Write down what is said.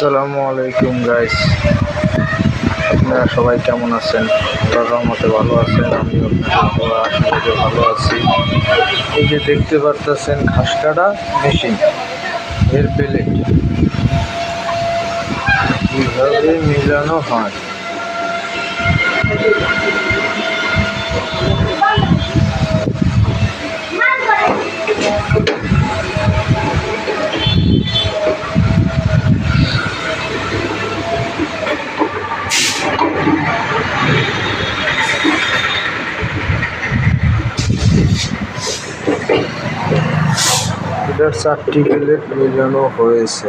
আসসালামু আলাইকুম গাইস, আপনারা সবাই কেমন আছেন? আল্লাহর রহমতে ভালো আছেন। আমি আপনাদের আশীর্বাদে ভালো আছি। এই যে দেখতে পারতেছেন ঘাস কাটা মেশিন এর প্লেট কীভাবে মিলানো হয়। এটার 4টি প্লেট মিলানো হয়েছে।